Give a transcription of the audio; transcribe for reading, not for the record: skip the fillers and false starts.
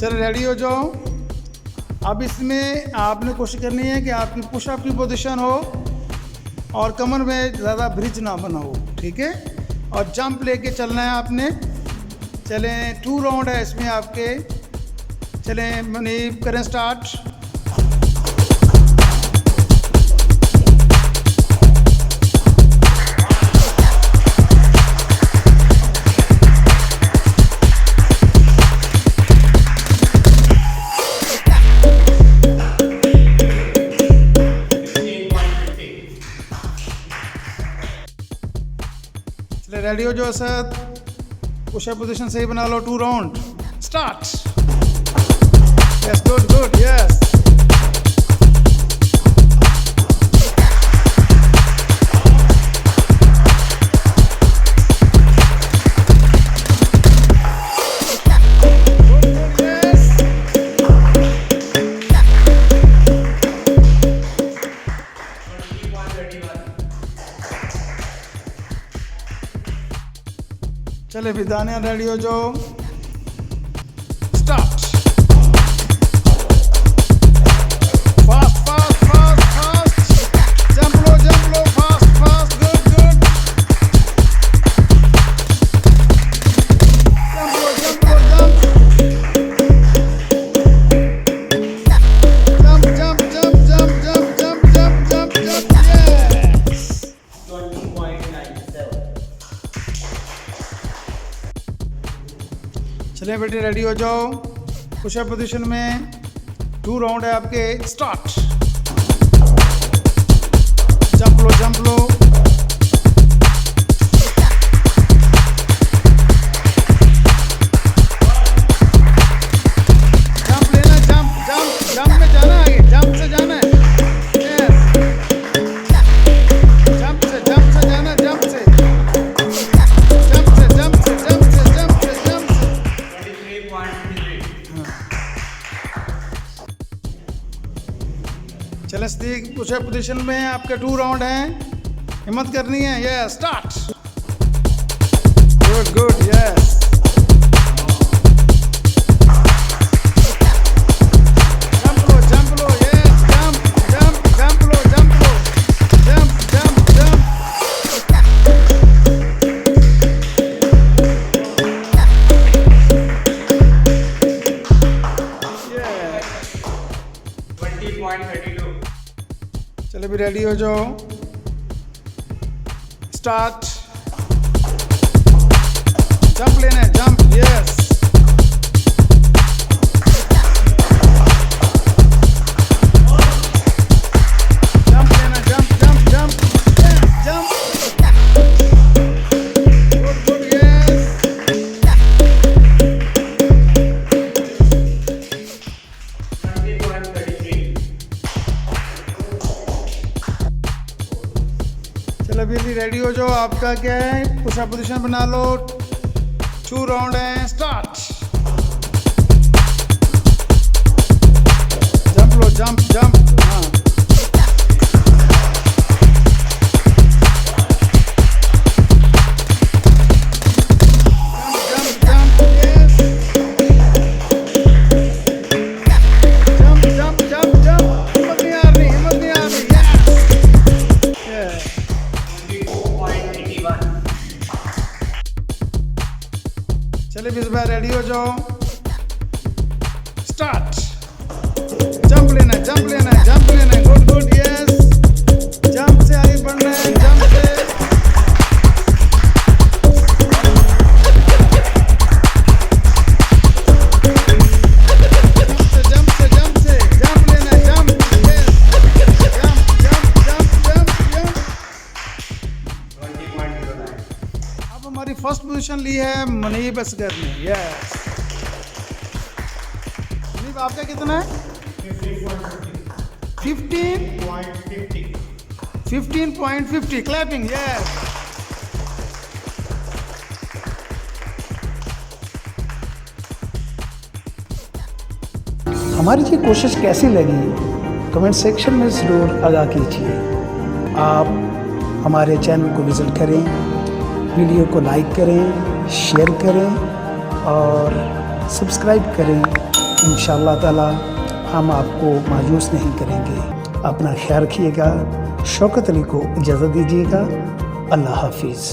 चलो रेडी हो जाओ। अब इसमें आपने कोशिश करनी है कि आपकी पुशअप की पोजीशन हो और कमर में ज़्यादा ब्रिज ना बना हो, ठीक है। और जंप लेके चलना है आपने। चलें 2 राउंड है इसमें आपके। चलें मनीब करें स्टार्ट। रेडी हो जो असद, पुशअप पोजीशन सही बना लो। 2 round start. Yes good good yes. चले फिर दानिया रेडी हो जाओ। Start. Fast fast fast fast. Jump लो fast fast. Good good. Jump लो jump. Jump jump jump jump jump jump jump jump yes. 20.97। चलिए बेटे रेडी हो जाओ। पुशअप पोजीशन में 2 राउंड है आपके। स्टार्ट। जंप लो जंप लो। जंप लेना, जंप जंप जंप में जाना है, आगे जंप से जाना है। यस। जंप से जाना, जंप से। चले स्टिक पुशअप पोजीशन में आपके 2 राउंड हैं। हिम्मत करनी है। Yes start. Good good yes. Jump लो यस। जंप लो जंप। चले भी रेडी हो जाओ। स्टार्ट। जंप लेना है, जंप यस। जंप लेना, jump jump jump jump. Good good yes. चलो अभी रेडी हो जाओ। आपका क्या है, पुशअप पोजीशन बना लो। 2 राउंड है। स्टार्ट। जंप लो जंप। हाँ जंप यस। जंप। हिम्मत नहीं आ रही यस। चलिए इस बार रेडी हो जाओ। स्टार्ट। जंप लेना है, जंप लेना है। Good good yes. जंप से आगे बढ़ना है, जंप से। जंप लेना है, जंप यस। जंप। 20.09। अब हमारी फर्स्ट पोजीशन ली है मनीब असगर ने। यस मनीब आपका कितना है? 15.50। Clapping yes. हमारी ये कोशिश कैसी लगी कमेंट सेक्शन में ज़रूर आगाह कीजिए। आप हमारे चैनल को विज़िट करें, वीडियो को लाइक करें, शेयर करें और सब्सक्राइब करें इंशाअल्लाह ताला हम आपको मायूस नहीं करेंगे। अपना ख्याल रखिएगा। शौकत अली को इजाज़त दीजिएगा। अल्लाह हाफिज़।